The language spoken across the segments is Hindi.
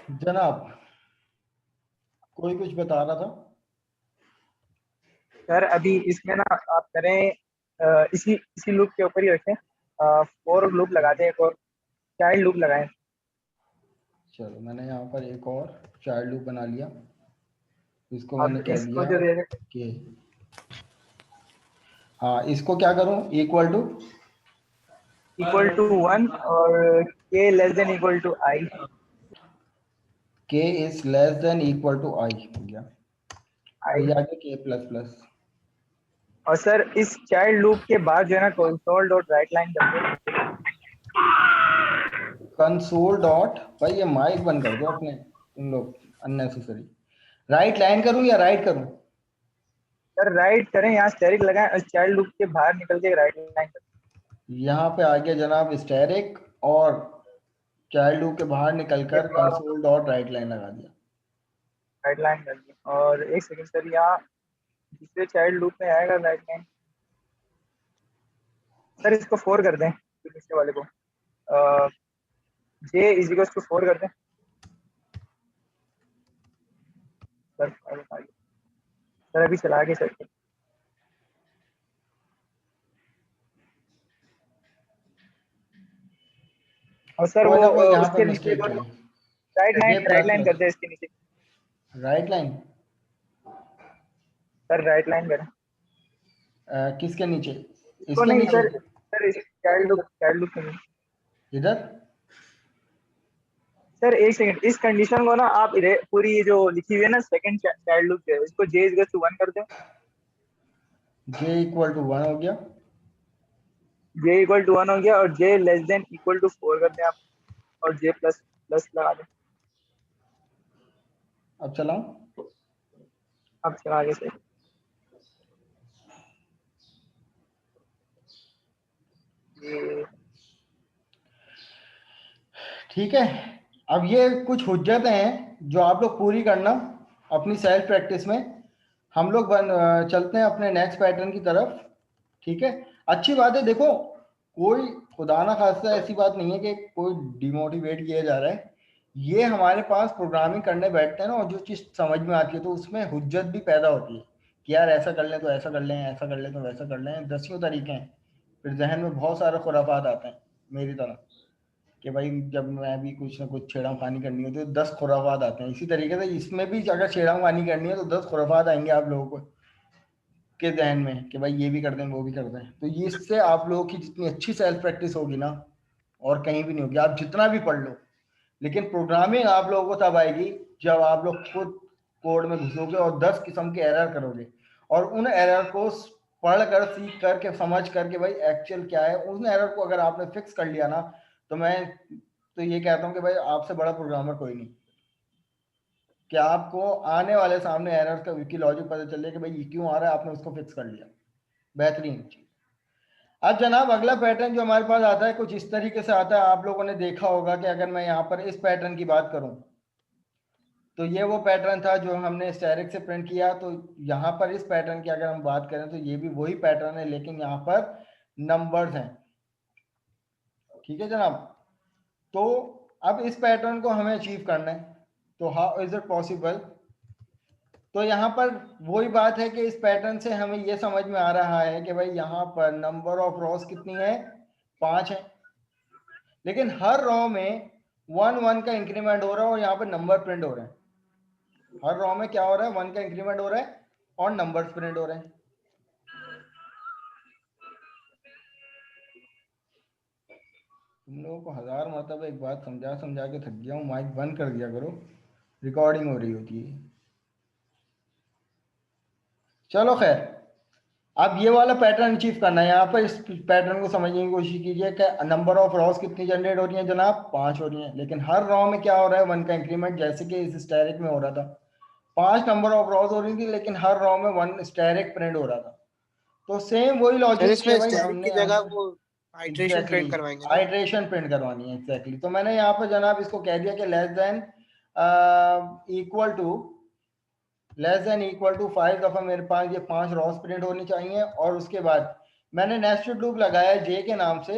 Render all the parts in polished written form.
जनाब, कोई कुछ बता रहा था। सर अभी इसमें ना आप करें इसी इसी लूप के ऊपर ही रखें। फोर लूप लगा दें, एक और चाइल्ड लूप लगाएं। चलो, मैंने यहाँ पर एक और चाइल्ड लूप बना लिया। इसको मैंने अब कह इसको दिया जो दे दें कि हाँ, इसको क्या करूँ, इक्वल टू इक्वल टू 1 और K less than equal to I. K is less than equal to I हो गया। आई। ये आ गया के प्लस प्लस। और सर इस चाइल्ड लूप के बाद जो है ना कंसोल डॉट राइट लाइन कर दे। कंसोल डॉट, भाई ये माइक बंद कर दो अपने, तुम लोग अननेसेसरी। राइट लाइन करूँ या राइट करूँ? सर राइट करें, यहाँ स्टेरिक लगाएं और चाइल्ड लूप के बाहर निकल के राइट लाइन करें। यहाँ पे आ गया जनाब स्टैरिक, और चाइल्ड लूप के बाहर निकलकर कंसोल डॉट राइट लाइन लगा दिया। राइट लाइन कर दी। और एक सेकंड सर, यहाँ दूसरे चाइल्ड लूप में आएगा राइट लाइन। सर इसको 4 कर दें, नीचे वाले को जे इज इक्वल टू 4 कर दें। सर अभी चला के सर। और सर कोई वो ना, कोई यहाँ पर उसके नीचे मिस्टेक की है। ये राइट प्लस लाइन कर प्लस दे इसके नीचे। Right line sir right line करें किसके नीचे? इसको। इसके नहीं नीचे, सर, सर इस चाइल्ड लूप नहीं। इधर। सर एक सेकंड, इस कंडीशन को ना आप पूरी ये जो लिखी हुई है ना सेकंड चाइल्ड लूप है, इसको जे इज इक्वल टू 1 कर दें। जे इक्वल टू 1 हो गया। जे इक्वल टू 1 हो गया और जे लेस देन इक्वल टू 4 कर दें आप। और जे प्लस प्लस लगा दें। अब चलाऊं? अब चला आगे से। ये ठीक है। अब ये कुछ हुज्जतें हैं जो आप लोग पूरी करना अपनी सेल्फ प्रैक्टिस में। हम लोग चलते हैं अपने नेक्स्ट पैटर्न की तरफ। ठीक है, अच्छी बात है। देखो, कोई खुदा ना खास्ता ऐसी बात नहीं है कि कोई डिमोटिवेट किया जा रहा है। ये हमारे पास प्रोग्रामिंग करने बैठते हैं ना, और जो चीज़ समझ में आती है तो उसमें हुज्जत भी पैदा होती है कि यार ऐसा कर लें तो ऐसा कर लें, ऐसा कर लें तो वैसा कर लें। दसियों तरीके हैं, फिर जहन में बहुत सारे खुराफात आते हैं मेरी तरह, कि भाई जब मैं भी कुछ ना कुछ छेड़खानी करनी हो तो 10 खुराफात आते हैं। इसी तरीके से इसमें भी अगर छेड़खानी करनी है तो 10 खुराफात आएंगे आप लोगों को के जहन में कि भाई ये भी कर दें वो भी कर दें। तो ये इससे आप लोगों की जितनी अच्छी सेल्फ प्रैक्टिस होगी ना, और कहीं भी नहीं होगी, आप जितना भी पढ़ लो। लेकिन प्रोग्रामिंग आप लोगों को तब आएगी जब आप लोग खुद कोड में घुसोगे और 10 किस्म के एरर करोगे, और उन एरर को पढ़ कर, सीख करके, समझ करके भाई एक्चुअल क्या है, उन एरर को अगर आपने फिक्स कर लिया ना, तो मैं तो ये कहता हूँ कि भाई आपसे बड़ा प्रोग्रामर कोई नहीं। कि आपको आने वाले सामने एरर का विकी लॉजिक पता चले कि भाई ये क्यों आ रहा है, आपने उसको फिक्स कर लिया। बेहतरीन चीज। अब जनाब, अगला पैटर्न जो हमारे पास आता है कुछ इस तरीके से आता है। आप लोगों ने देखा होगा कि अगर मैं यहाँ पर इस पैटर्न की बात करूं, तो ये वो पैटर्न था जो हमने स्टैरिक से प्रिंट किया। तो यहाँ पर इस पैटर्न की अगर हम बात करें तो ये भी वही पैटर्न है, लेकिन यहाँ पर नंबर्स हैं। ठीक है जनाब। तो अब इस पैटर्न को हमें अचीव करना है, तो हाउ इज इट पॉसिबल? तो यहाँ पर वही बात है कि इस पैटर्न से हमें ये समझ में आ रहा है कि भाई यहाँ पर नंबर ऑफ रॉस कितनी है, 5 है। लेकिन हर रॉ में 1 1 का इंक्रीमेंट हो रहा है और यहाँ पर नंबर प्रिंट हो रहे हैं। हर रॉ में क्या हो रहा है, 1 का इंक्रीमेंट हो रहा है और नंबर्स प्रिंट हो रहे हैं। तुम लोगों को 1000 मरतबा एक बात समझा समझा के थक गया हूँ, माइक बंद कर दिया करो, रिकॉर्डिंग हो रही होती है। चलो खैर, अब ये वाला पैटर्न अचीव करना है। यहाँ पर इस पैटर्न को समझने की कोशिश कीजिए कि नंबर ऑफ रॉस कितनी जनरेट हो रही है जनाब, 5 हो रही है। लेकिन हर रॉ में क्या हो रहा है, 1 का इंक्रीमेंट, जैसे कि इस स्टैरिक में हो रहा था। 5 नंबर ऑफ रॉस हो रही थी, लेकिन हर रॉ में 1 स्टैरिक प्रिंट हो रहा था। तो सेम वही सर लॉजिक है इसमें भाई, स्टैटिक हमने की यहाँ जगह पर वो आइट्रेशन एग्जैक्टली प्रिंट करवाएंगे ना। हाइड्रेशन प्रिंट करवानी है। एग्जैक्टली तो मैंने यहाँ पर जनाब इसको कह दिया कि लेस देन इक्वल टू 5 दफा मेरे पास ये 5 रॉस प्रिंट होनी चाहिए। और उसके बाद मैंने नेस्टेड लूप लगाया जे के नाम से,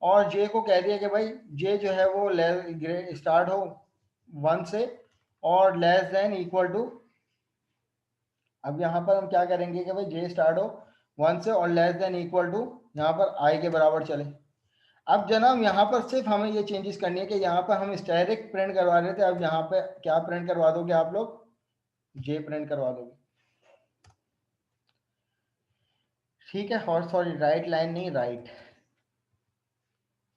और जे को कह दिया कि भाई जे जो है वो स्टार्ट हो 1 से और लेस देन इक्वल टू, अब यहाँ पर हम क्या करेंगे कि भाई जे स्टार्ट हो 1 से और लेस देन इक्वल टू यहाँ पर आई के बराबर चले। अब जनाब यहाँ पर सिर्फ हमें ये चेंजेस करनी है कि यहाँ पर हम स्टैटिक प्रिंट करवा रहे थे, अब यहाँ पे क्या प्रिंट करवा दोगे आप लोग, जे प्रिंट करवा दोगे, ठीक है। और सॉरी राइट लाइन नहीं, राइट।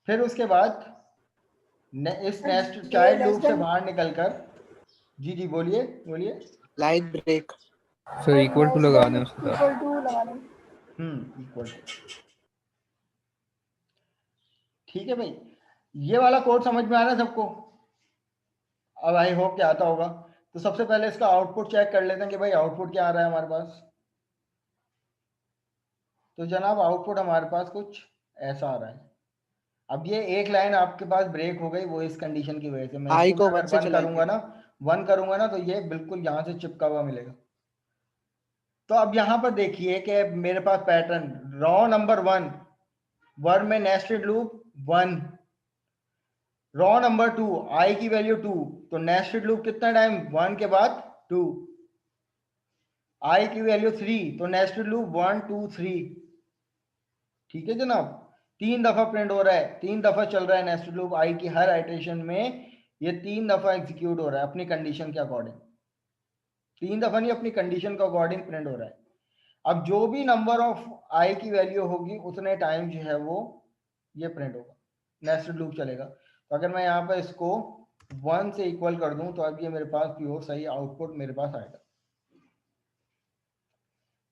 फिर उसके बाद इस नेक्स्ट चाइल्ड लूप से बाहर निकलकर, जी जी बोलिए बोलिए। Line break sir equal to लगा दें उसके साथ। इक्वल टू लगा दें। इक्वल टू, ठीक है भाई। ये वाला कोड समझ में आ रहा है सबको? अब आई होप क्या आता होगा। तो सबसे पहले इसका आउटपुट चेक कर लेते हैं कि भाई आउटपुट क्या आ रहा है हमारे पास। तो जनाब आउटपुट हमारे पास कुछ ऐसा आ रहा है। अब ये एक लाइन आपके पास ब्रेक हो गई, वो इस कंडीशन की वजह से। मैं आई इसको को अगर 1 से 1 करूंगा ना, 1 करूंगा ना, तो ये बिल्कुल यहाँ से चिपका हुआ मिलेगा। तो अब यहाँ पर देखिए कि मेरे पास पैटर्न रॉ नंबर 1 वर्ड में नेस्टेड लूप 1, रॉ नंबर 2 आई की वैल्यू 2, तो नेस्टेड लूप कितना टाइम 1 के बाद 2, आई की वैल्यू 3, तो नेस्टेड लूप 1 2 3, ठीक है जनाब। 3 दफा प्रिंट हो रहा है, 3 दफा चल रहा है नेस्टेड लूप आई की हर आइटरेशन में, ये 3 दफा एग्जीक्यूट हो रहा है अपनी कंडीशन के अकॉर्डिंग। 3 दफा नहीं, अपनी कंडीशन के अकॉर्डिंग प्रिंट हो रहा है। अब जो भी नंबर ऑफ आई की वैल्यू होगी उतने टाइम जो है वो ये प्रिंट होगा, नेस्टेड लूप चलेगा। तो अगर मैं यहाँ पर इसको 1 से इक्वल कर दूं तो अब ये मेरे पास प्योर सही आउटपुट मेरे पास आएगा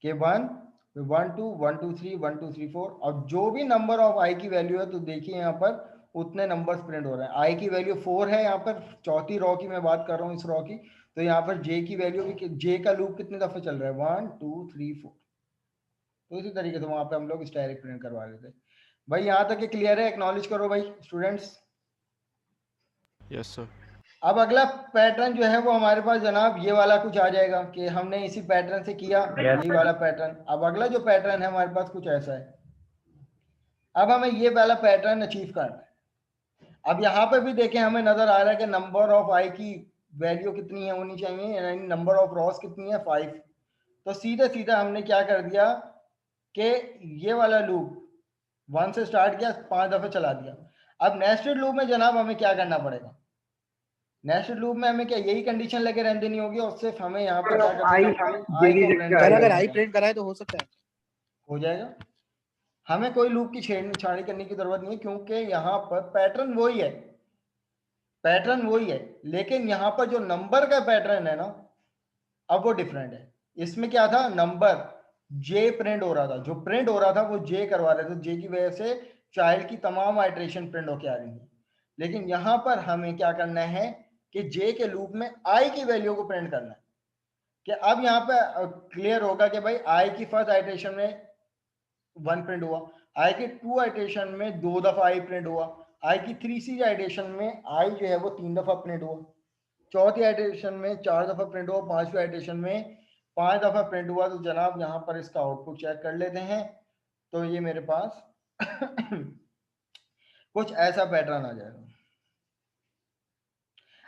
कि 1 1 2 1 2 3 1 2 3 4। और जो भी नंबर ऑफ आई की वैल्यू है तो देखिए यहाँ पर उतने नंबर्स प्रिंट हो रहे हैं। आई की वैल्यू 4 है, यहाँ पर चौथी रॉ की मैं बात कर रहा हूँ, इस रॉ की। तो यहाँ पर जे की वैल्यू भी, जे का लूप कितने दफे चल रहा है 1 2 3 4। तो इसी तरीके से वहां पे हम लोग स्टैटिक प्रिंट करवा लेते हैं। भाई यहाँ तक ये क्लियर है? एक्नॉलेज करो भाई स्टूडेंट्स। Yes sir. अब अगला पैटर्न जो है वो हमारे पास जनाब ये वाला कुछ आ जाएगा कि हमने इसी पैटर्न से किया, यही वाला पैटर्न। अब अगला जो पैटर्न है हमारे पास कुछ ऐसा है। अब हमें ये वाला पैटर्न अचीव करना है। अब यहाँ पे भी देखें, हमें नजर आ रहा है कि नंबर ऑफ आई की वैल्यू कितनी है होनी चाहिए, यानी नंबर ऑफ रॉस कितनी है 5। तो सीधे सीधा हमने क्या कर दिया कि ये वाला लूप 1 से स्टार्ट किया, 5 दफे चला दिया। अब नेस्टेड लूप में जनाब हमें क्या करना पड़ेगा, नेस्टेड लूप में हमें क्या यही कंडीशन लेके रहने देनी होगी और सिर्फ हमें यहाँ पर क्या करना है, आई को प्रिंट सर अगर करना आई है। प्रिंट कराए तो हो सकता है, हो जाएगा। हमें कोई लूप की छेड़छाड़ी करने की जरूरत नहीं है, क्योंकि यहाँ पर पैटर्न वही है, पैटर्न वही है, लेकिन यहाँ पर जो नंबर का पैटर्न है ना, अब वो डिफरेंट है। इसमें क्या था, नंबर जे प्रिंट हो रहा था, जो प्रिंट हो रहा था वो जे करवा रहे थे, जे की वजह से चाइल्ड की तमाम आइटरेशन प्रिंट होके आ रही है। लेकिन यहाँ पर हमें क्या करना है कि जे के लूप में आई की वैल्यू को प्रिंट करना है। कि अब यहाँ पे क्लियर होगा कि भाई आई की फर्स्ट आइटरेशन में 1 प्रिंट हुआ, आई की 2 आइटरेशन में 2 दफा आई प्रिंट हुआ, आई की 3 आइटरेशन में आई जो है वो 3 दफा प्रिंट हुआ, चौथी आइटरेशन में 4 दफा प्रिंट हुआ, 5वीं आइटरेशन में 5 दफा प्रिंट हुआ। तो जनाब यहाँ पर इसका आउटपुट चेक कर लेते हैं। तो ये मेरे पास कुछ ऐसा पैटर्न आ जाएगा।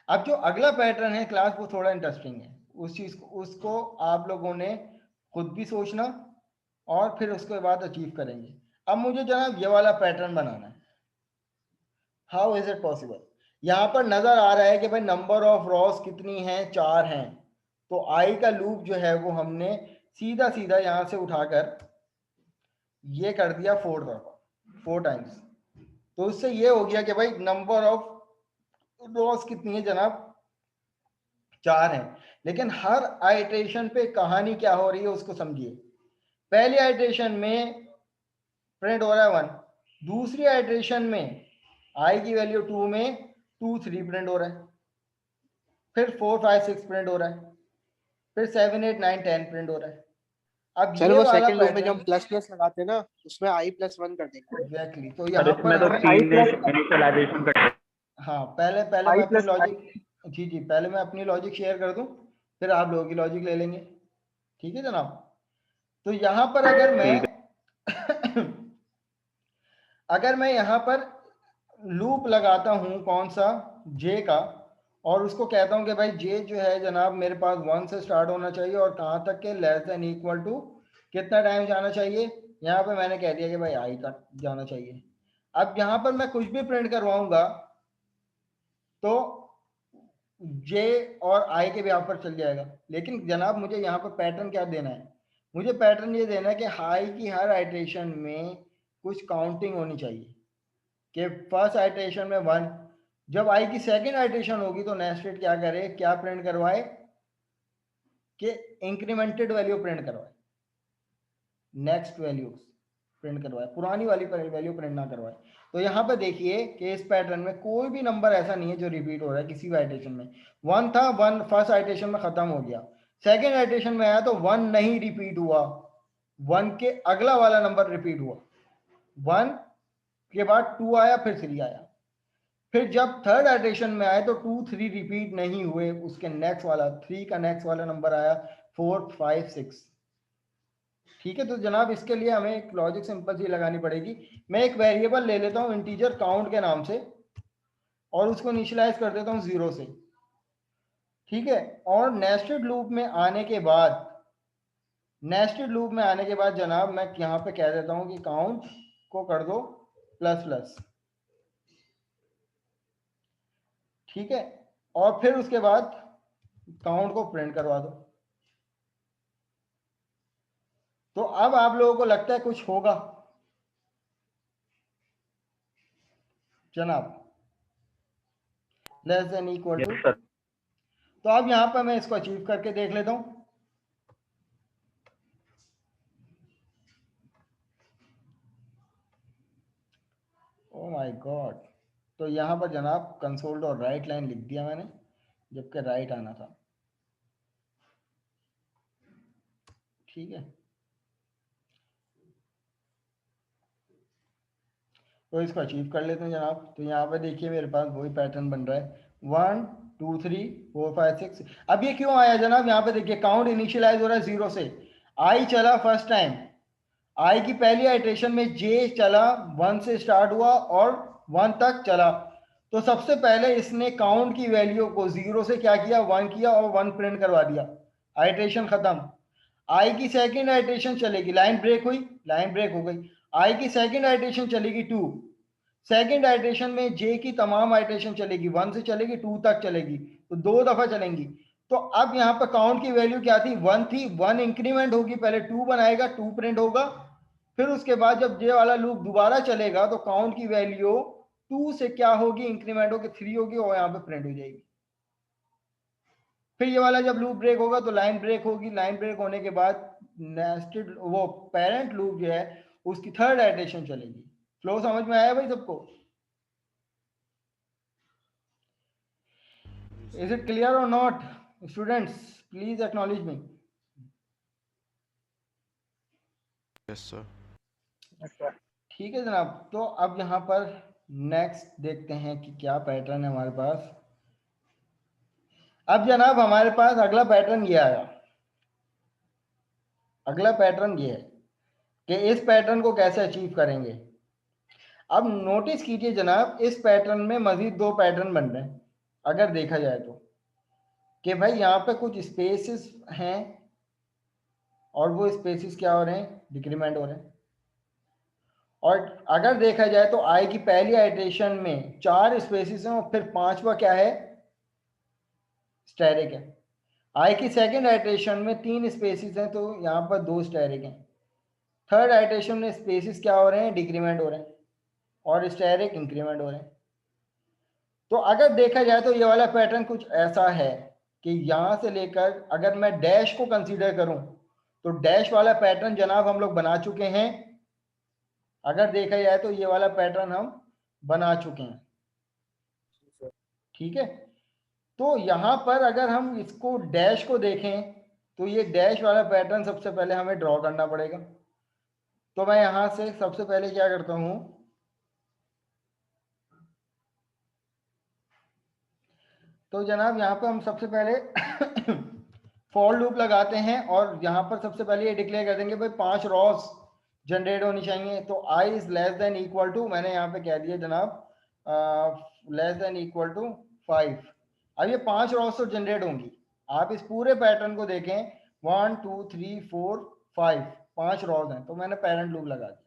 अब जो अगला पैटर्न है क्लास, वो थोड़ा इंटरेस्टिंग है। उस चीज को, उसको आप लोगों ने खुद भी सोचना और फिर उसके बाद अचीव करेंगे। अब मुझे जनाब ये वाला पैटर्न बनाना है। How is it possible? यहाँ पर नजर आ रहा है कि भाई नंबर ऑफ रॉस कितनी है, 4 हैं। तो आई का लूप जो है वो हमने सीधा सीधा यहाँ से उठाकर ये कर दिया 4 दफा, 4 टाइम्स। तो इससे ये हो गया कि भाई नंबर ऑफ रॉस कितनी है जनाब, 4 है। लेकिन हर आइटरेशन पे कहानी क्या हो रही है उसको समझिए। पहली आइटरेशन में प्रिंट हो रहा है 1, दूसरी आइटरेशन में आई की वैल्यू 2 में 2 3 प्रिंट हो रहा है, फिर 4 5 6 प्रिंट हो रहा है, फिर 7 8 9 10 प्रिंट हो रहा है। अब सर ये वो वाला सेकंड लूप में जब हम पैटर्न प्लस प्लस लगाते हैं ना, उसमें आई प्लस 1 कर देंगे। एग्जैक्टली। तो यहाँ पर हमें इनिशियलाइजेशन का हाँ, पहले पहले आई मैं अपनी प्लस लॉजिक, जी जी पहले मैं अपनी लॉजिक शेयर कर दूं, फिर आप लोगों की लॉजिक ले लेंगे, ठीक है जनाब। तो यहाँ पर अगर मैं अगर मैं यहाँ पर लूप लगाता हूं कौन सा, जे का, और उसको कहता हूँ कि भाई जे जो है जनाब मेरे पास 1 से स्टार्ट होना चाहिए और कहाँ तक के लेस देन इक्वल टू कितना टाइम जाना चाहिए, यहाँ पे मैंने कह दिया कि भाई आई तक जाना चाहिए। अब यहाँ पर मैं कुछ भी प्रिंट करवाऊंगा तो जे और आई के यहाँ पर चल जाएगा, लेकिन जनाब मुझे यहाँ पर पैटर्न क्या देना है, मुझे पैटर्न ये देना है कि आई की हर आइट्रेशन में कुछ काउंटिंग होनी चाहिए कि फर्स्ट आइट्रेशन में 1, जब आई की सेकेंड आइट्रेशन होगी तो नेस्टेड क्या करे, क्या प्रिंट करवाए कि इंक्रीमेंटेड वैल्यू प्रिंट करवाए, नेक्स्ट वैल्यू प्रिंट करवाए, पुरानी वाली वैल्यू प्रिंट ना करवाए। तो यहाँ पे देखिए कि इस पैटर्न में कोई भी नंबर ऐसा नहीं है जो रिपीट हो रहा है किसी भी आइट्रेशन में। 1 था, 1 फर्स्ट आइट्रेशन में खत्म हो गया, सेकेंड आइट्रेशन में आया तो 1 नहीं रिपीट हुआ, 1 के अगला वाला नंबर रिपीट हुआ, 1 के बाद 2 आया, फिर 3 आया, फिर जब थर्ड आइट्रेशन में आए तो 2 3 रिपीट नहीं हुए, उसके नेक्स्ट वाला 3 का नेक्स्ट वाला नंबर आया 4 5 6। ठीक है, तो जनाब इसके लिए हमें एक लॉजिक सिंपल सी लगानी पड़ेगी। मैं एक वेरिएबल ले लेता हूं इंटीजर काउंट के नाम से और उसको इनिशियलाइज कर देता हूं 0 से। ठीक है, और नेस्टेड लूप में आने के बाद, नेस्टेड लूप में आने के बाद जनाब मैं यहाँ पे कह देता हूं कि काउंट को कर दो प्लस प्लस। ठीक है, और फिर उसके बाद काउंट को प्रिंट करवा दो। तो अब आप लोगों को लगता है कुछ होगा जनाब, लेस देन इक्वल टू। तो अब यहां पर मैं इसको अचीव करके देख लेता हूं। ओ माय गॉड, तो यहां पर जनाब कंसोल और राइट लाइन लिख दिया मैंने, जबकि राइट आना था। ठीक है, तो इसको अचीव कर लेते हैं जनाब। तो यहाँ पे देखिए मेरे पास वही पैटर्न बन रहा है 1 2 3 4 5 6। अब ये क्यों आया जनाब, यहाँ पे देखिए काउंट इनिशियलाइज हो रहा है 0 से, आई चला फर्स्ट टाइम, आई की पहली आइट्रेशन में जे चला 1 से स्टार्ट हुआ और 1 तक चला। तो सबसे पहले इसने काउंट की वैल्यू को 0 से क्या किया, 1 किया और 1 प्रिंट करवा दिया, आइट्रेशन खत्म। आई की सेकेंड आइट्रेशन चलेगी, लाइन ब्रेक हुई, लाइन ब्रेक हो गई। आई की सेकेंड आइट्रेशन चलेगी 2, सेकेंड आइट्रेशन में जे की तमाम आइट्रेशन चलेगी, 1 से चलेगी 2 तक चलेगी, तो 2 दफा चलेंगी। तो अब यहाँ पर काउंट की वैल्यू क्या थी, 1 थी, 1 इंक्रीमेंट होगी, पहले 2 बनाएगा, 2 प्रिंट होगा, फिर उसके बाद जब जे वाला लूप दोबारा चलेगा तो काउंट की वैल्यू 2 से क्या होगी, इंक्रीमेंट होगी, 3 होगी और यहाँ पे प्रिंट हो जाएगी। फिर ये वाला जब लूप ब्रेक होगा तो लाइन ब्रेक होगी, लाइन ब्रेक होने के बाद नेस्टेड वो पेरेंट लूप जो है उसकी थर्ड आइट्रेशन चलेगी। फ्लो समझ में आया भाई सबको? इज इट क्लियर और not students? Please acknowledge me. Yes sir. अच्छा, ठीक है जनाब, तो अब यहाँ पर नेक्स्ट देखते हैं कि क्या पैटर्न है हमारे पास। अब जनाब हमारे पास अगला पैटर्न ये आया, अगला पैटर्न ये है कि इस पैटर्न को कैसे अचीव करेंगे। अब नोटिस कीजिए जनाब, इस पैटर्न में मजीद 2 पैटर्न बन रहे हैं अगर देखा जाए तो, कि भाई यहाँ पे कुछ स्पेसेस हैं और वो स्पेसेस क्या हो रहे हैं, डिक्रीमेंट हो रहे हैं। और अगर देखा जाए तो आई की पहली आइट्रेशन में 4 स्पेसेस हैं और फिर 5वां क्या है, स्टेरिक है। आई की सेकेंड आइट्रेशन में 3 स्पेसेस हैं तो यहाँ पर 2 स्टेरिक हैं। थर्ड आइट्रेशन में स्पेसेस क्या हो रहे हैं, डिक्रीमेंट हो रहे हैं और स्टेरिक इंक्रीमेंट हो रहे हैं। तो अगर देखा जाए तो ये वाला पैटर्न कुछ ऐसा है कि यहाँ से लेकर अगर मैं डैश को कंसीडर करूं तो डैश वाला पैटर्न जनाब हम लोग बना चुके हैं। अगर देखा जाए तो ये वाला पैटर्न हम बना चुके हैं। ठीक है, तो यहाँ पर अगर हम इसको डैश को देखें तो ये डैश वाला पैटर्न सबसे पहले हमें ड्रॉ करना पड़ेगा। तो मैं यहाँ से सबसे पहले क्या करता हूँ, तो जनाब यहाँ पर हम सबसे पहले फॉर लूप लगाते हैं और यहाँ पर सबसे पहले ये डिक्लेयर कर देंगे भाई 5 रॉस जनरेट होनी चाहिए। तो I is less than equal to, मैंने यहाँ पे कह दिया जनाब लेस देन इक्वल टू 5, अब ये 5 रॉस तो जनरेट होंगी। आप इस पूरे पैटर्न को देखें, 1 2 3 4 5, 5 रॉस हैं, तो मैंने पेरेंट लूप लगा दिया।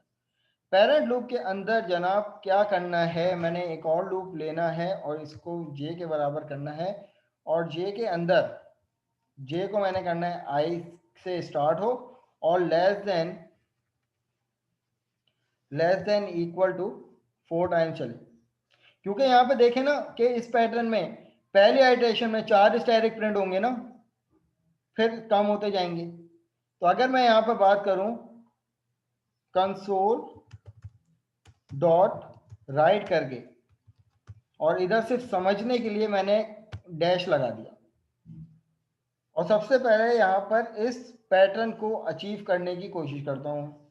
पेरेंट लूप के अंदर जनाब क्या करना है, मैंने एक और लूप लेना है और इसको जे के बराबर करना है, और जे के अंदर जे को मैंने करना है आई से स्टार्ट हो और less than equal to 4 time चले। क्योंकि यहाँ पे देखें ना कि इस पैटर्न में पहली आइटरेशन में 4 स्टैटिक प्रिंट होंगे ना, फिर कम होते जाएंगे। तो अगर मैं यहाँ पर बात करूं कंसोल डॉट राइट करके, और इधर सिर्फ समझने के लिए मैंने डैश लगा दिया, और सबसे पहले यहाँ पर इस पैटर्न को अचीव करने की कोशिश करता हूँ।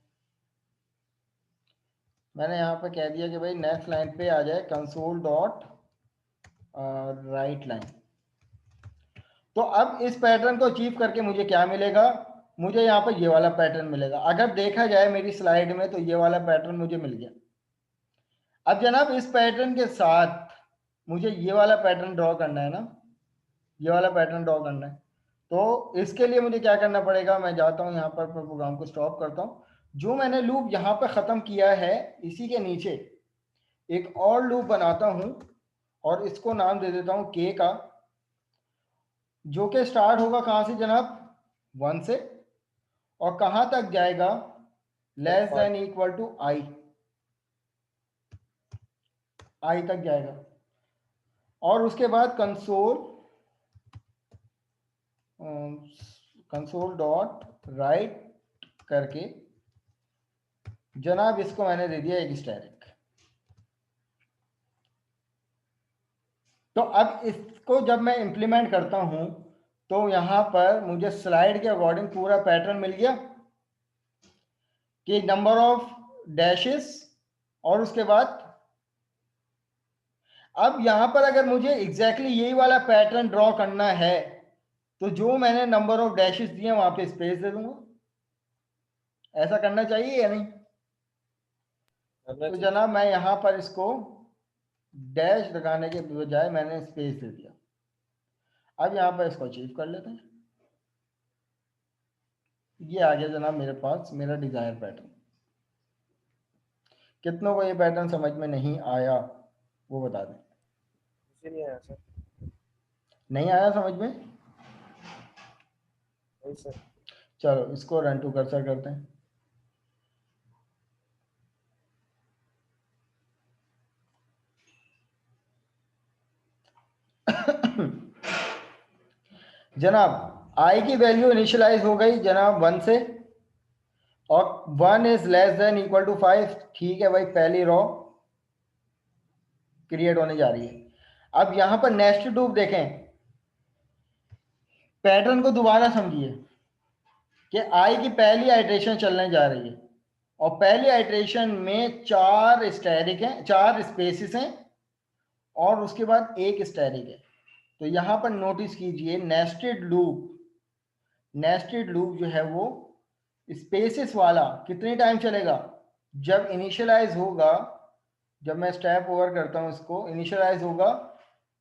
मैंने यहाँ पर कह दिया कि भाई नेक्स्ट लाइन पे आ जाए कंसोल डॉट राइट लाइन। तो अब इस पैटर्न को अचीव करके मुझे क्या मिलेगा, मुझे यहाँ पर ये वाला पैटर्न मिलेगा। अगर देखा जाए मेरी स्लाइड में तो ये वाला पैटर्न मुझे मिल गया। अब जनाब इस पैटर्न के साथ मुझे ये वाला पैटर्न ड्रॉ करना है ना, ये वाला पैटर्न ड्रॉ करना है। तो इसके लिए मुझे क्या करना पड़ेगा, मैं जाता हूँ यहाँ पर प्रोग्राम को स्टॉप करता हूँ। जो मैंने लूप यहाँ पर ख़त्म किया है, इसी के नीचे एक और लूप बनाता हूँ और इसको नाम दे देता हूँ के का, जो कि स्टार्ट होगा कहाँ से जनाब, 1 से, और कहाँ तक जाएगा, लेस देन इक्वल टू आई तक जाएगा। और उसके बाद कंसोल डॉट राइट करके जनाब इसको मैंने दे दिया एक स्टैटिक। तो अब इसको जब मैं इंप्लीमेंट करता हूं तो यहां पर मुझे स्लाइड के अकॉर्डिंग पूरा पैटर्न मिल गया कि नंबर ऑफ डैशेस, और उसके बाद अब यहां पर अगर मुझे एग्जैक्टली यही वाला पैटर्न ड्रॉ करना है तो जो मैंने नंबर ऑफ डैशेस दिए वहां पे स्पेस दे दूंगा। ऐसा करना चाहिए या नहीं? तो जनाब मैं यहां पर इसको डैश लगाने के बजाय मैंने स्पेस दे दिया। अब यहां पर इसको अचीव कर लेते हैं। ये आ गया जनाब मेरे पास मेरा डिजायर पैटर्न। कितनों को ये पैटर्न समझ में नहीं आया वो बता दें। नहीं आया सर। नहीं आया समझ में? नहीं सर। चलो इसको रन टू कर्सर करते हैं। जनाब आई की वैल्यू इनिशियलाइज हो गई जनाब 1 से, और 1 is less than equal to 5। ठीक है भाई, पहली रो क्रिएट होने जा रही है। अब यहां पर नेक्स्ट लूप देखें, पैटर्न को दोबारा समझिए कि आई की पहली आइट्रेशन चलने जा रही है, और पहली आइट्रेशन में 4 स्टैटिक हैं, 4 स्पेसिस हैं, और उसके बाद एक स्टैटिक है। तो यहां पर नोटिस कीजिए नेस्टेड लूप जो है वो स्पेसिस वाला कितने टाइम चलेगा, जब इनिशियलाइज होगा, जब मैं स्टेप ओवर करता हूं इसको, इनिशियलाइज होगा,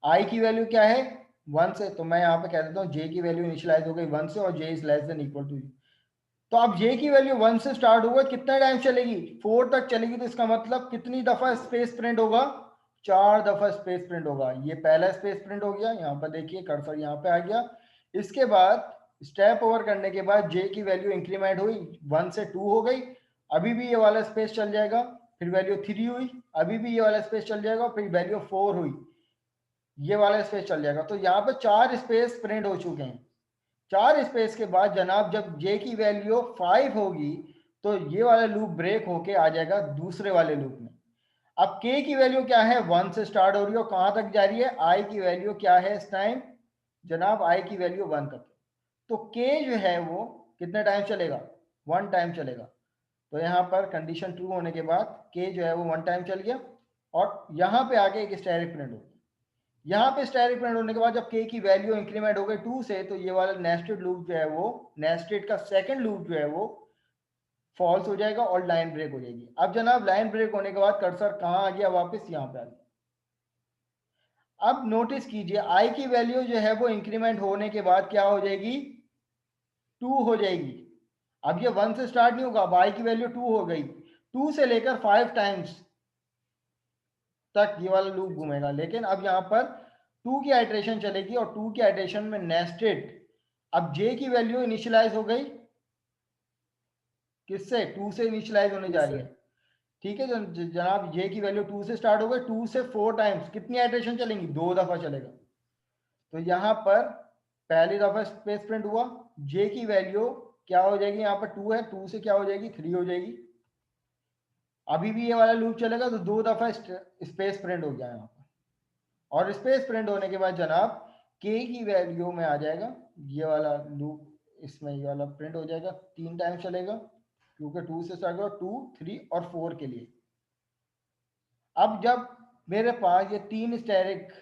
आई की वैल्यू क्या है 1 से, तो मैं यहाँ पे कह देता हूँ जे की वैल्यू इनिशियलाइज हो गई 1 से, और J is less than equal to. तो अब जे की वैल्यू 1 से स्टार्ट होगा, कितना टाइम चलेगी, 4 तक चलेगी। तो इसका मतलब कितनी दफा स्पेस प्रिंट होगा, 4 दफा स्पेस प्रिंट होगा। ये पहला स्पेस प्रिंट हो गया, यहाँ पर देखिए कर्सर यहाँ पे आ गया। इसके बाद स्टेप ओवर करने के बाद जे की वैल्यू इंक्रीमेंट हुई, 1 से 2 हो गई, अभी भी ये वाला स्पेस चल जाएगा, फिर वैल्यू 3 हुई, अभी भी ये वाला स्पेस चल जाएगा, फिर वैल्यू 4 हुई, ये वाला स्पेस चल जाएगा। तो यहाँ पे 4 स्पेस प्रिंट हो चुके हैं। 4 स्पेस के बाद जनाब जब जे की वैल्यू 5 होगी तो ये वाला लूप ब्रेक होके आ जाएगा दूसरे वाले लूप में। अब के की वैल्यू क्या है, 1 से स्टार्ट हो रही है, और कहां तक जा रही है, आई की वैल्यू क्या है इस टाइम जनाब, आई की वैल्यू 1 तक। तो के जो है वो कितने टाइम चलेगा, 1 टाइम चलेगा। तो यहाँ पर कंडीशन ट्रू होने के बाद के जो है वो 1 टाइम चल गया, और यहाँ पे आके एक स्टैटिक प्रिंट हो गया। यहाँ पे स्टैटिक प्रिंट होने के बाद जब के की वैल्यू इंक्रीमेंट हो गई 2 से, तो ये वाला नेस्टेड लूप जो है वो, नेस्टेड का सेकंड लूप जो है वो फॉल्स हो जाएगा और लाइन ब्रेक हो जाएगी। अब जनाब लाइन ब्रेक होने के बाद कर्सर कहाँ आ गया, वापस यहाँ पे आ गया। अब नोटिस कीजिए आई की वैल्यू जो है वो इंक्रीमेंट होने के बाद क्या हो जाएगी, 2 हो जाएगी। अब ये 1 से स्टार्ट नहीं होगा, अब आई की वैल्यू 2 हो गई, 2 से लेकर 5 टाइम्स तक ये वाला लूप घूमेगा। लेकिन अब यहाँ पर 2 की आइट्रेशन चलेगी और 2 की आइट्रेशन में नेस्टेड, अब जे की वैल्यू इनिशियलाइज हो गई किससे, 2 से इनिशियलाइज होने जा रही है। ठीक है जनाब, जे की वैल्यू 2 से स्टार्ट हो गई, 2 से 4 टाइम्स कितनी आइट्रेशन चलेंगी, 2 दफा चलेगा। तो यहाँ पर पहली दफा स्पेस प्रिंट हुआ, जे की वैल्यू क्या हो जाएगी, यहाँ पर 2 है, 2 से क्या हो जाएगी, 3 हो जाएगी। अभी भी ये वाला लूप चलेगा तो 2 दफा स्पेस प्रिंट हो गया यहाँ पर। और स्पेस प्रिंट होने के बाद जनाब के की वैल्यू में आ जाएगा, ये वाला लूप इसमें ये वाला प्रिंट हो जाएगा, 3 टाइम चलेगा क्योंकि 2 से स्टार्ट होगा, 2, 3 और 4 के लिए। अब जब मेरे पास ये 3 स्टैटिक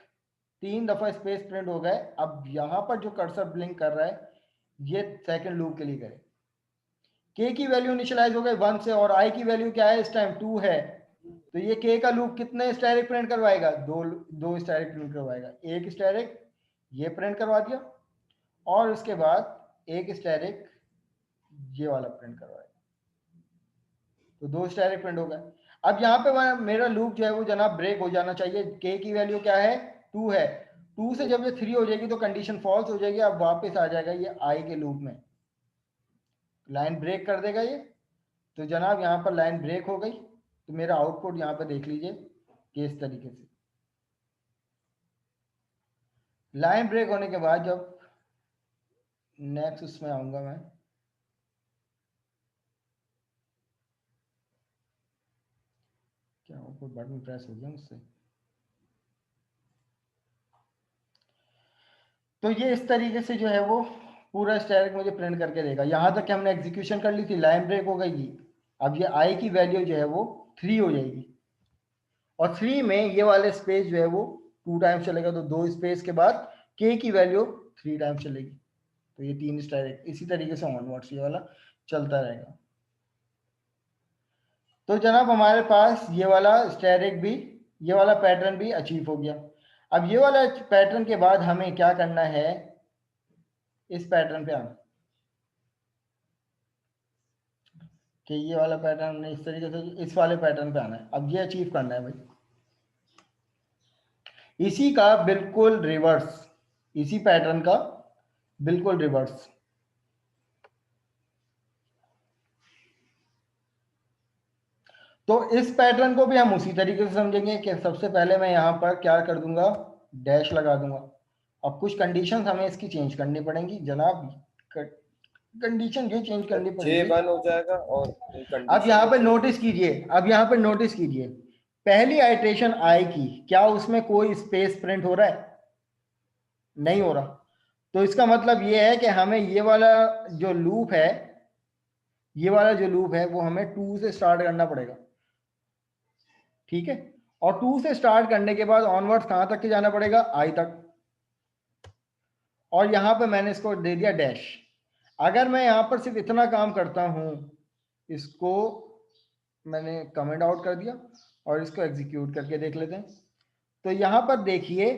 3 दफा स्पेस प्रिंट हो गए, अब यहाँ पर जो कर्सर ब्लिंक कर रहा है ये सेकंड लूप के लिए करें। के की वैल्यू इनिशियलाइज हो गई 1 से और आई की वैल्यू क्या है इस टाइम 2 है, तो ये के का लूप कितने स्टैटिक प्रिंट करवाएगा, दो स्टैटिक प्रिंट करवाएगा। एक स्टैटिक ये प्रिंट करवा दिया और उसके बाद एक स्टैटिक ये वाला प्रिंट करवाएगा, तो 2 स्टैटिक प्रिंट हो गए। अब यहाँ पे मेरा लूप जो है वो जनाब ब्रेक हो जाना चाहिए। के की वैल्यू क्या है, 2 है, 2 से जब ये 3 हो जाएगी तो कंडीशन फॉल्स हो जाएगी, अब वापस आ जाएगा ये आई के लूप में, लाइन ब्रेक कर देगा ये। तो जनाब यहाँ पर लाइन ब्रेक हो गई, तो मेरा आउटपुट यहाँ पे देख लीजिए कि इस तरीके से लाइन ब्रेक होने के बाद जब नेक्स्ट उसमें आऊंगा मैं, क्या आउटपुट बटन प्रेस हो गया मुझसे, तो ये इस तरीके से जो है वो पूरा स्टैटिक मुझे प्रिंट करके देगा। यहाँ तक कि हमने एग्जीक्यूशन कर ली थी, लाइन ब्रेक हो गई। अब ये आई की वैल्यू जो है वो 3 हो जाएगी और 3 में ये वाले स्पेस जो है वो 2 टाइम्स चलेगा, तो 2 स्पेस के बाद के की वैल्यू 3 टाइम्स चलेगी, तो ये 3 स्टैटिक इसी तरीके से ऑनवर्ड्स ये वाला चलता रहेगा। तो जनाब हमारे पास ये वाला स्टैटिक भी, ये वाला पैटर्न भी अचीव हो गया। अब ये वाला पैटर्न के बाद हमें क्या करना है, इस पैटर्न पे आना कि ये वाला पैटर्न हमने इस तरीके से इस वाले पैटर्न पे आना है। अब ये अचीव करना है भाई, इसी का बिल्कुल रिवर्स, इसी पैटर्न का बिल्कुल रिवर्स। तो इस पैटर्न को भी हम उसी तरीके से समझेंगे कि सबसे पहले मैं यहाँ पर क्या कर दूंगा, डैश लगा दूंगा। अब कुछ कंडीशंस हमें इसकी चेंज करनी पड़ेंगी जनाब, कंडीशन ये चेंज करनी पड़ेगी। J1 हो जाएगा और अब यहाँ पे नोटिस कीजिए, अब यहाँ पे नोटिस कीजिए, पहली आइट्रेशन आई की, क्या उसमें कोई स्पेस प्रिंट हो रहा है, नहीं हो रहा। तो इसका मतलब ये है कि हमें ये वाला जो लूप है, ये वाला जो लूप है वो हमें 2 से स्टार्ट करना पड़ेगा, ठीक है। और 2 से स्टार्ट करने के बाद ऑनवर्ड्स कहां तक के जाना पड़ेगा, आई तक। और यहां पे मैंने इसको दे दिया डैश। अगर मैं यहां पर सिर्फ इतना काम करता हूं, इसको मैंने कमेंट आउट कर दिया और इसको एग्जीक्यूट करके देख लेते हैं, तो यहां पर देखिए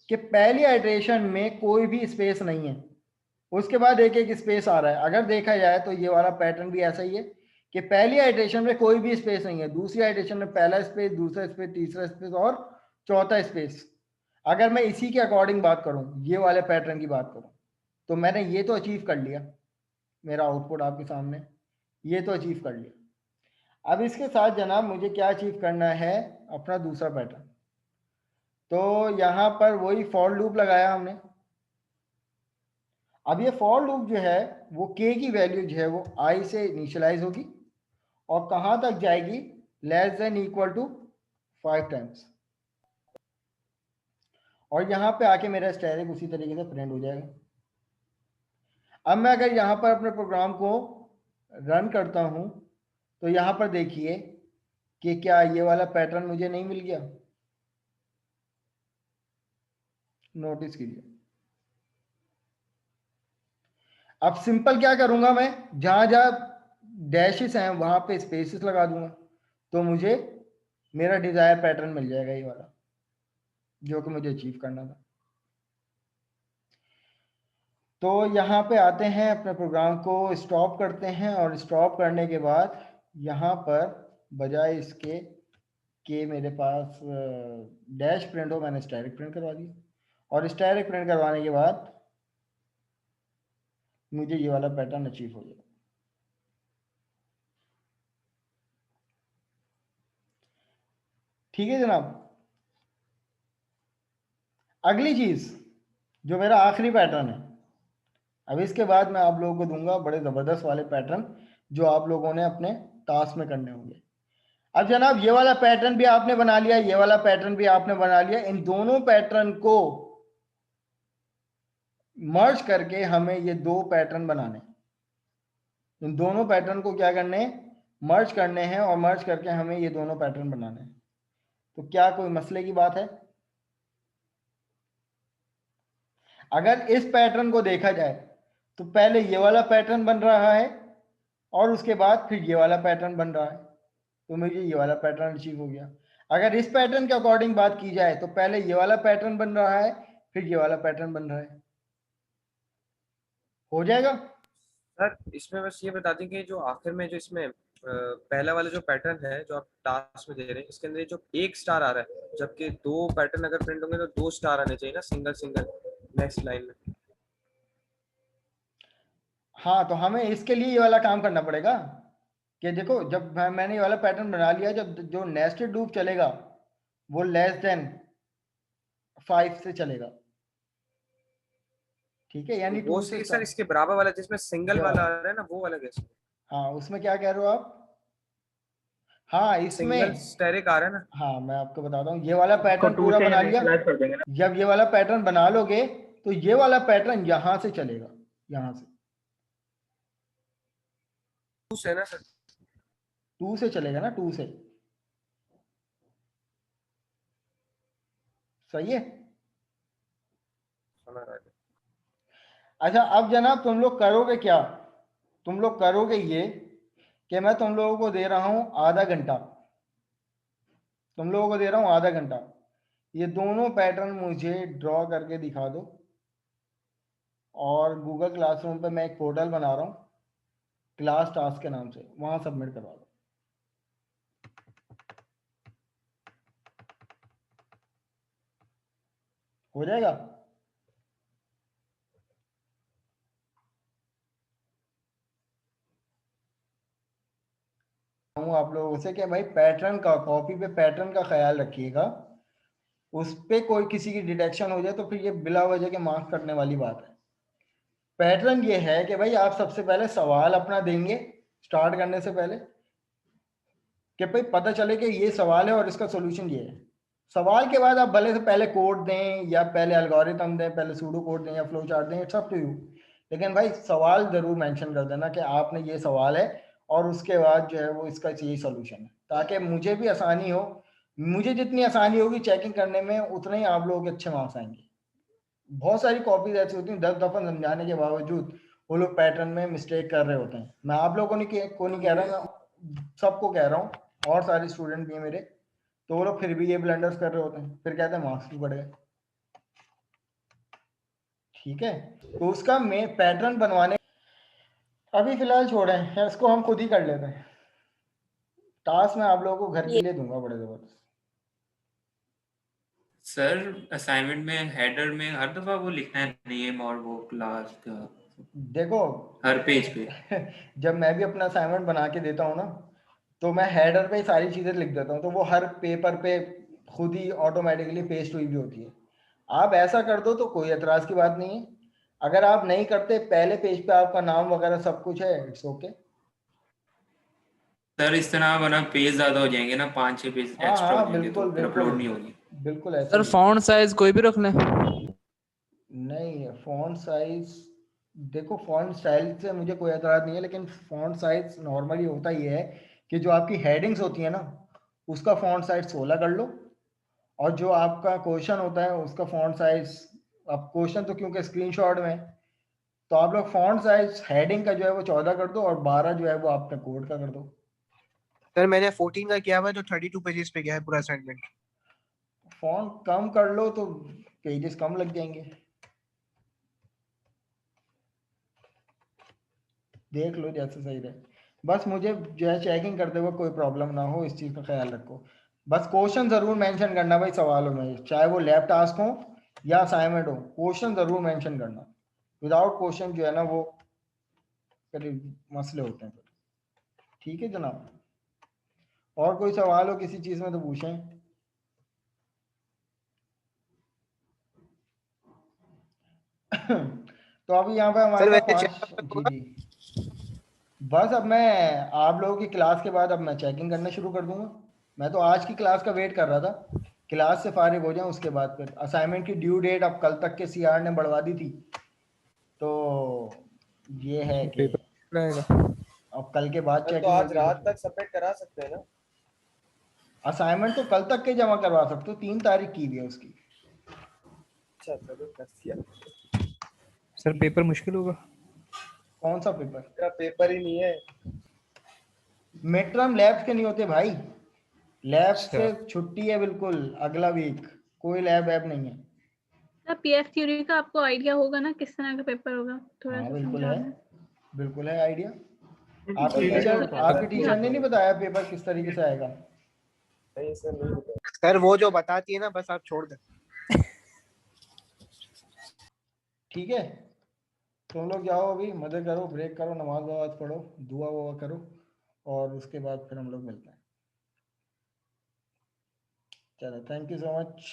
कि पहली आइट्रेशन में कोई भी स्पेस नहीं है, उसके बाद एक एक स्पेस आ रहा है। अगर देखा जाए तो ये वाला पैटर्न भी ऐसा ही है कि पहली आइट्रेशन में कोई भी स्पेस नहीं है, दूसरी आइट्रेशन में पहला स्पेस, दूसरा स्पेस, तीसरा स्पेस और चौथा स्पेस। अगर मैं इसी के अकॉर्डिंग बात करूं, ये वाले पैटर्न की बात करूं, तो मैंने ये तो अचीव कर लिया, मेरा आउटपुट आपके सामने ये तो अचीव कर लिया। अब इसके साथ जनाब मुझे क्या अचीव करना है, अपना दूसरा पैटर्न। तो यहाँ पर वही फॉर लूप लगाया हमने। अब ये फॉर लूप जो है वो के की वैल्यू जो है वो आई से इनिशियलाइज होगी और कहां तक जाएगी, less than equal to 5 times, और यहां पे आके मेरा स्टैटिक उसी तरीके से प्रिंट हो जाएगा। अब मैं अगर यहां पर अपने प्रोग्राम को रन करता हूं तो यहां पर देखिए कि क्या ये वाला पैटर्न मुझे नहीं मिल गया, नोटिस कीजिए। अब सिंपल क्या करूंगा मैं, जहां जहां डैशेस हैं वहां पे स्पेसेस लगा दूंगा, तो मुझे मेरा डिजायर पैटर्न मिल जाएगा ये वाला। जो कि मुझे अचीव करना था। तो यहाँ पे आते हैं, अपने प्रोग्राम को स्टॉप करते हैं और स्टॉप करने के बाद यहाँ पर बजाय इसके कि मेरे पास डैश प्रिंट हो, मैंने स्टैटिक प्रिंट करवा दी और स्टैटिक प्रिंट करवाने के बाद मुझे ये वाला पैटर्न अचीव हो गया। ठीक है जनाब। अगली चीज जो मेरा आखिरी पैटर्न है, अब इसके बाद मैं आप लोगों को दूंगा बड़े जबरदस्त वाले पैटर्न जो आप लोगों ने अपने टास्क में करने होंगे। अब जनाब ये वाला पैटर्न भी आपने बना लिया, ये वाला पैटर्न भी आपने बना लिया। इन दोनों पैटर्न को मर्ज करके हमें ये दो पैटर्न बनाने, इन दोनों पैटर्न को क्या करने, मर्ज करने हैं और मर्ज करके हमें ये दोनों पैटर्न बनाने हैं। तो क्या कोई मसले की बात है? अगर इस पैटर्न को देखा जाए तो पहले ये वाला पैटर्न बन रहा है और उसके बाद फिर ये वाला पैटर्न बन रहा है, तो मुझे ये वाला पैटर्न अचीव हो गया। अगर इस पैटर्न के अकॉर्डिंग बात की जाए तो पहले ये वाला पैटर्न बन रहा है, फिर ये वाला पैटर्न बन रहा है। हो जाएगा सर? इसमें बस ये बता दें कि जो आखिर में जो इसमें पहला वाला जो पैटर्न है जो आप टास्क में दे रहे हैं, इसके अंदर जो एक स्टार आ रहा है, जबकि दो पैटर्न अगर प्रिंट होंगे तो दो स्टार आने चाहिए ना, सिंगल सिंगल नेक्स्ट लाइन में। हाँ, तो हमें इसके लिए ये वाला काम करना पड़ेगा कि देखो, जब मैंने ये वाला पैटर्न बना लिया, जब जो नेस्टेड लूप चलेगा वो लेस देन 5 से चलेगा। ठीक है, यानी वो 2 से सर इसके बराबर वाला जिसमें सिंगल वाला आ रहा है ना, वो वाला कैसे? हाँ, उसमें क्या कह रहे हो आप? हाँ, इसमें सिंगल स्टेरिक आ रहा है ना। हाँ, मैं आपको बताता हूँ, ये वाला पैटर्न पूरा बना लिया। जब ये वाला पैटर्न बना लोगे तो ये वाला पैटर्न यहां से चलेगा, यहां से 2 से ना सर, 2 से चलेगा ना, 2 से। सही है। समझ रहा है। अच्छा, अब जनाब तुम लोग करोगे क्या? तुम लोग करोगे ये कि मैं तुम लोगों को दे रहा हूं आधा घंटा, तुम लोगों को दे रहा हूं आधा घंटा, ये दोनों पैटर्न मुझे ड्रॉ करके दिखा दो और गूगल क्लासरूम पे मैं एक पोर्टल बना रहा हूं क्लास टास्क के नाम से, वहां सबमिट करवा दो। हो जाएगा? हूँ आप लोगों से कि भाई पैटर्न का, कॉपी पे पैटर्न का ख्याल रखिएगा, उस पे कोई किसी की डिटेक्शन हो जाए तो फिर ये बिला वजह के मार्क्स कटने वाली बात है। पैटर्न ये है कि भाई आप सबसे पहले सवाल अपना देंगे स्टार्ट करने से पहले कि भाई पता चले कि ये सवाल है और इसका सोल्यूशन ये है। सवाल के बाद आप भले से पहले कोड दें या पहले एल्गोरिथम दें, पहले सूडो कोड दें या फ्लो चार्ट दें, इट्स अप टू यू, लेकिन भाई सवाल जरूर मेंशन कर देना कि आपने ये सवाल है और उसके बाद जो है वो इसका यही सोल्यूशन है, ताकि मुझे भी आसानी हो। मुझे जितनी आसानी होगी चेकिंग करने में उतने ही आप लोगों के अच्छे मार्क्स आएंगे। बहुत सारी कॉपीज ऐसी होती हैं 10 दफा समझाने के बावजूद वो लोग पैटर्न में मिस्टेक कर रहे होते हैं। मैं आप लोगों को नहीं कह रहा, मैं सबको कह रहा हूँ, और सारे स्टूडेंट भी हैं मेरे, तो वो लोग फिर भी ये ब्लंडर्स कर रहे होते हैं, फिर कहते हैं मार्क्स भी बढ़ गए। ठीक है, तो उसका मैं पैटर्न बनवाने अभी फिलहाल छोड़ें, इसको हम खुद ही कर लेते हैं। टास्क मैं आप लोगों को घर के लिए दूंगा बड़े जबरदस्त। सर असाइनमेंट में हेडर में हर दफा वो लिखना है नेम और वो क्लास का, देखो हर पेज पे। जब मैं भी अपना असाइनमेंट बना के देता हूँ ना, तो मैं हेडर पे सारी चीजें लिख देता हूँ, तो वो हर पेपर पे खुद ही ऑटोमेटिकली पेस्ट हुई भी होती है। आप ऐसा कर दो तो कोई एतराज की बात नहीं है। अगर आप नहीं करते, पहले पेज पे आपका नाम वगैरह सब कुछ है, इट्स ओके। सर इस तरह वरना पेज ज्यादा हो जाएंगे ना, 5-6 पेज एक्स्ट्रा हो जाएंगे तो फिर अपलोड नहीं होगी। बिल्कुल ऐसा सर फॉन्ट साइज कोई भी रख लें? नहीं, फॉन्ट साइज देखो, फॉन्ट स्टाइल से मुझे कोई एतराज नहीं है, लेकिन फॉन्ट साइज नॉर्मली होता ये है कि जो आपकी हेडिंग्स होती है ना, उसका फॉन्ट साइज 16 कर लो, और जो आपका क्वेश्चन होता है उसका फॉन्ट साइज, अब क्वेश्चन तो क्योंकि स्क्रीनशॉट में, तो आप लोग फॉन्ट साइज हेडिंग का जो है वो 14 कर दो और 12 जो है वो आपका कोड का कर दो। सर मैंने 14 का किया हुआ है, तो 32 पेजेस पे गया है पूरा असाइनमेंट। फॉन्ट कम कर लो तो पेजेस कम लग जाएंगे। देख लो जैसे सही रहे, बस मुझे जो है चेकिंग करते हुए कोई प्रॉब्लम ना हो, इस चीज का ख्याल रखो। बस क्वेश्चन जरूर मेंशन करना भाई सवालों में, चाहे वो लैब टास्क हो या असाइनमेंट हो, क्वेश्चन जरूर मेंशन करना। विदाउट क्वेश्चन जो है ना वो फिर मसले होते हैं। ठीक है जनाब, और कोई सवाल हो किसी चीज में तो पूछें। तो अभी यहाँ पे हमारे सर पास वैसे 5 जी जी, बस अब मैं आप लोगों की क्लास के बाद अब मैं चेकिंग करना शुरू कर दूंगा। मैं तो आज की क्लास का वेट कर रहा था, क्लास से फारिग हो जाए उसके बाद फिर असाइनमेंट की ड्यू डेट अब कल तक के सीआर ने बढ़वा दी थी, तो ये है कि पेपर आएगा। अब कल के बाद तो चेकिंग आज होगी। रात तक सबमिट करा सकते हैं ना? असाइनमेंट तो कल तक के जमा करवा सकते हो, 3 तारीख की भी है उसकी। अच्छा चलो कर दिया। सर पेपर मुश्किल होगा। कौन सा पेपर? मेरा पेपर ही नहीं है। मिड टर्म लैब्स के नहीं होते भाई, लैब्स अच्छा। से छुट्टी है बिल्कुल, अगला वीक कोई लैब ऐब नहीं है। पीएफ थ्योरी का आपको आइडिया होगा ना किस तरह का पेपर होगा, थोड़ा हाँ सा बिल्कुल है, समझाना। बिल्कुल है आइडिया। बताइए तो आपकी पता टीचर ने नहीं बताया पेपर किस तरीके से आएगा? नहीं सर, नहीं बताया। सर वो जो बताती है ना बस आप छोड़ दें। ठीक है, तुम लोग जाओ अभी मजे करो, ब्रेक करो, नमाज वमाज पढ़ो, दुआ वुआ करो, और उसके बाद फिर हम लोग मिलते हैं। चलो थैंक यू सो मच।